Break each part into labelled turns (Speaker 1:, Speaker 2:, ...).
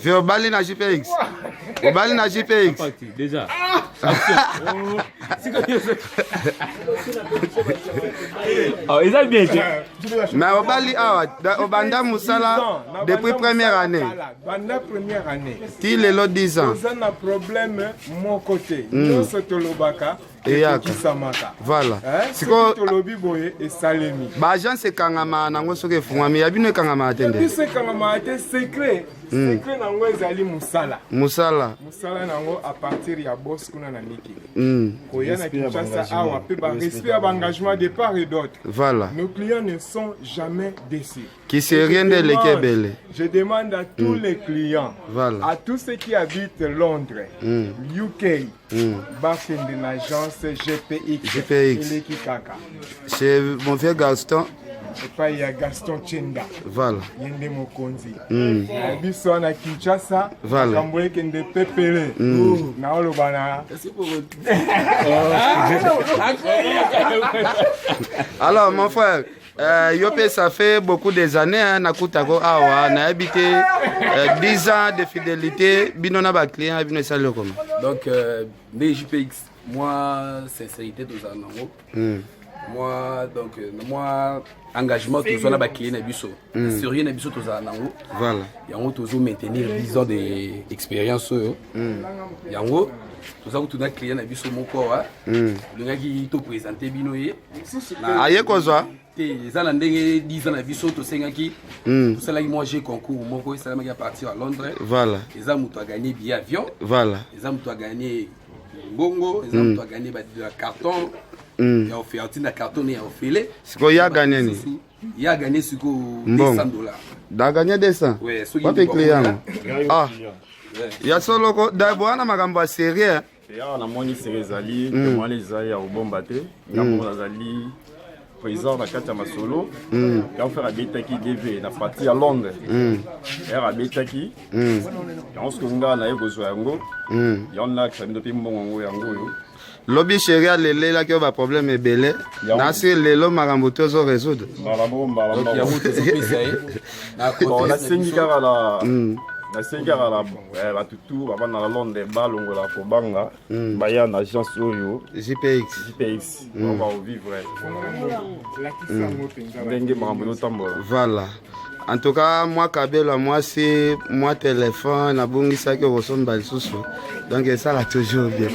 Speaker 1: Fais au bali na JPX. Au bali na JPX.
Speaker 2: Déjà. Oh, ils ont bien.
Speaker 1: Mais au bali au banda musala depuis première année.
Speaker 3: Banda première année.
Speaker 1: Ti lelo 10 ans.
Speaker 3: On a un problème mon côté. Nous sotolobaka.
Speaker 1: Voilà.
Speaker 3: Siko tolobi boye et salemi.
Speaker 1: Ba agence kangama nango soke fungwami ya bino kangama atende.
Speaker 3: Bise kangama ate secret. Secret nango ezali musala.
Speaker 1: Musala.
Speaker 3: Musala nango à partir ya boss kuna na niki. Koya na Kinshasa awa pe ba respect ba engagement de part et d'autre.
Speaker 1: Voilà.
Speaker 3: Nos clients ne sont jamais déçus.
Speaker 1: Qui c'est rien de l'équebele.
Speaker 3: Je demande à tous les clients,
Speaker 1: voilà.
Speaker 3: À tous ceux qui habitent Londres, UK, Bafin de l'agence GPX.
Speaker 1: C'est mon vieux Gaston.
Speaker 3: Et pas il y a Gaston Chenda.
Speaker 1: Voilà.
Speaker 3: Yende Mokonzi. Biso na Kinshasa.
Speaker 1: Voilà.
Speaker 3: Kamboye kende pepele. Na olobana.
Speaker 1: Alors mon frère. Yopé, ça fait beaucoup des années, Nakutako Awa, on a habité 10 ans de fidélité, binona ba client, bino salo comme.
Speaker 4: Donc, JPX, moi, sincérité, tout ça, moi, donc, moi, engagement, tout ça, ba client, biso. Sérieux, biso, tout ça,
Speaker 1: voilà.
Speaker 4: Yango, toujours maintenir 10 ans d'expérience, yango. Tout ça, tout notre client, biso, mon corps, le gars qui te présente, binoye.
Speaker 1: Aïe, quoi, ça?
Speaker 4: Les ans 10 ans na biso to sengaki tout ça là moi j'ai concours moko ça m'a partir à Londres
Speaker 1: voilà
Speaker 4: les ans tu as gagné billet avion
Speaker 1: voilà
Speaker 4: les ans tu as gagné bongo les ans tu as gagné de carton il a offert un carton et a offert
Speaker 1: c'est quoi il a gagné ni
Speaker 4: il a gagné ce $200
Speaker 1: da gagné 200
Speaker 4: ouais
Speaker 1: so pas client ah il y a solo ko da bwana makambo sérieux
Speaker 5: ya na moni serezali moi les aïe au bon baté ngambo nazali président na kati ya masolo ya faire abetaki DV na parti à Londres ya abetaki ya oskonga na yekozwa yango ya na ksamdo pe mbongo yango yo
Speaker 1: lobi chéria lele la ki ba problème ebele na si lelo makambo tozo résoudre
Speaker 5: ya mutu na sengi kaka la na sengi kaka la batutu baba na Londres balongola kobanga baya na agence oyo JPX on va vivre
Speaker 1: voilà en tout cas moi kabelo moi c'est moi téléphone na bongisa ki rosomba lisusu donc ça là toujours bien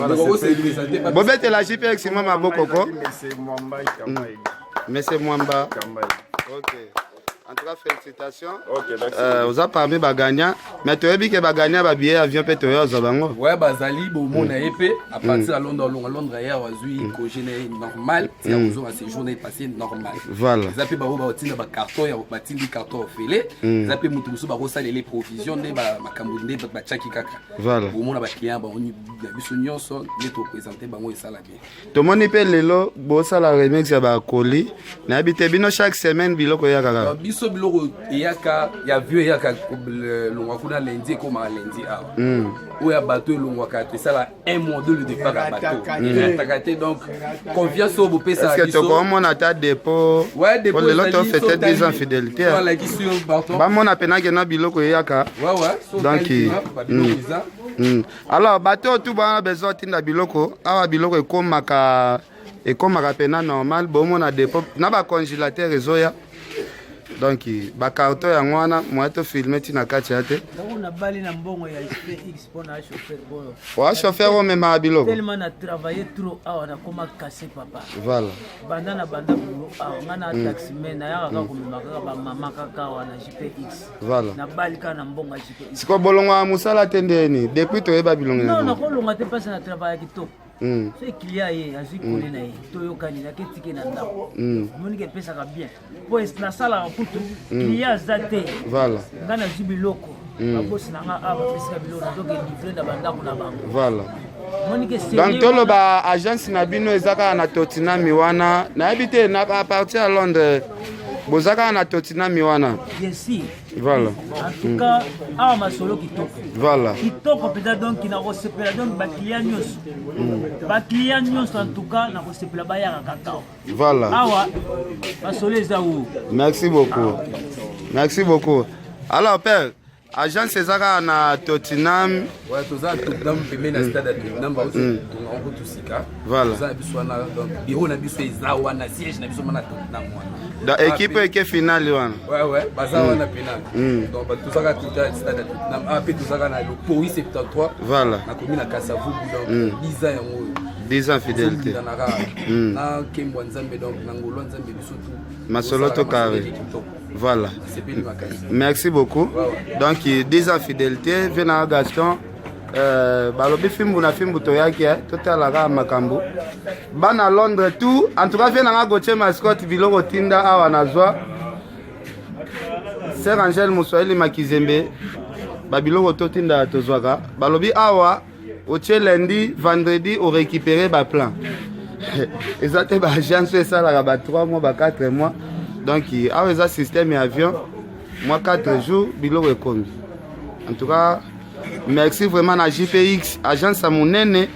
Speaker 1: bobete la JPX moi maboko ko mais c'est Mwamba OK. En tout cas, félicitations.
Speaker 5: Ok, merci.
Speaker 1: Vous avez parmi Bagania. Mais tu as vu que Bagania va bien avion peut te
Speaker 4: ouais, Bazali, bon, épée. À partir à Londres, hier, normal. C'est à ces journées passées normal.
Speaker 1: Voilà.
Speaker 4: Ils appellent un carton, il carton filé. Ils appellent les provisions de Macamboundé, Bachaki Kaka.
Speaker 1: Voilà.
Speaker 4: Au monde, les clients, ils sont présentés, ils sont là bien.
Speaker 1: Tout le monde peut le bossa la remix à Koli. N'habitez bien chaque semaine, bilo koyaka.
Speaker 4: So biloko eyaka ya vieux eyaka longwa kuna lundi comme lundi awa ou ya bateau longwa ka ça là un mois de le départ à bateau takate donc confiance au beau pesa
Speaker 1: est-ce que tu comme on ta dépôt
Speaker 4: ouais dépôt
Speaker 1: le lot fait 10 ans fidélité
Speaker 4: voilà qui sur bateau
Speaker 1: ba mona pena ke na biloko eyaka
Speaker 4: ouais
Speaker 1: donc alors bateau tout ba besoin tinda biloko awa biloko ekomaka pena normal bon mona dépôt na ba congélateur ezoya donc ba carton ya ngwana moi to filmer tina kati ate
Speaker 6: na bali na mbongo ya JPX pona chauffeur boyo
Speaker 1: wa chauffeur o mema biloko
Speaker 6: tellement na travailler trop awa na koma casser papa
Speaker 1: voilà
Speaker 6: banda bulo awa ngana taxi men na yaka ko mema ba mama kaka wa na JPX
Speaker 1: voilà
Speaker 6: na bali kana mbongo ya JPX
Speaker 1: siko bolongo musala tendeni depuis to eba bilongo
Speaker 6: non na ko longa te passa na travailler kitoko
Speaker 1: c'est
Speaker 6: client ye azui kone na ye toyokani na ketike na ndako monike epesaka bien po nasalaka kutu client aza te
Speaker 1: voilà
Speaker 6: nga nazwi biloko babosi na nga awa bapesaka biloko nazoke livre na bandako na bango
Speaker 1: voilà donc toloba agence na bino ezaka na Tottenham wana nayebi te na partir à Londres bozaka na Tottenham wana
Speaker 6: yesi
Speaker 1: voilà
Speaker 6: en tout cas awa masolo kitoko
Speaker 1: voilà
Speaker 6: kitoko peut-être donc na kosepela donc bakliya nyonso en tout cas na kosepela bayaka kakao
Speaker 1: voilà
Speaker 6: awa masolo eza où
Speaker 1: merci beaucoup alors père agence ezaka na Tottenham.
Speaker 4: Ouais, toza Tottenham pembe na stade de Tottenham ba aussi on tusika.
Speaker 1: Voilà.
Speaker 4: Toza biso wana donc bureau na biso eza wana siège na biso na Tottenham wana.
Speaker 1: Da équipe eke finale wana.
Speaker 4: Ouais, baza wana penal. Donc ba toza ka stade de Tottenham après toza na le Pori 73.
Speaker 1: Voilà.
Speaker 4: Na commune na Kasavubu donc 10 ans yango.
Speaker 1: 10 ans fidélité.
Speaker 4: Na Kembo Nzambe donc na Ngolo Nzambe biso tout.
Speaker 1: Masoloto carré. Voilà. Merci beaucoup. Donc 10 ans fidélité, Vena Gaston. Balobi fimbu na fimbu toyaki totalaka makambo. Bana Londres tout. En tout cas Vena Gauthier mascotte biloko tinda awa nazwa. Sœur Angèle Moussoeli Makizembe. Babiloko totinda tozwaka. Balobi awa otie lundi, vendredi on récupérer ba plan. Et ça te ba agence ça la ba 3 mois ba 4 mois. Donc awa ça système avion moi 4 jours biloko ekomi. En tout cas merci vraiment à JPX agence à monene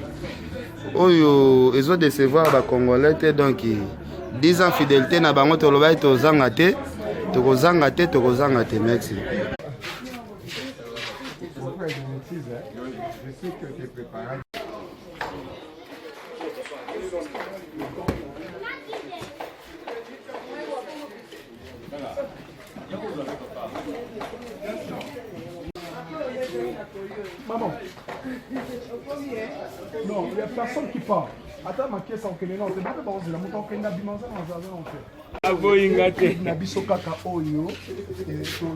Speaker 1: oyo ezo décevoir ba congolais donc 10 ans fidélité na bango to loba to zanga te merci.
Speaker 3: Je sais que tu es préparé.
Speaker 7: Maman. Non, il n'y a personne qui part. Attends, ma caisse en Kenya, c'est pas que la montagne en Kenya, dimanche, on va en fait.
Speaker 2: Ah, bon, il y a des
Speaker 7: Nabiso Kaka Oyo, et to,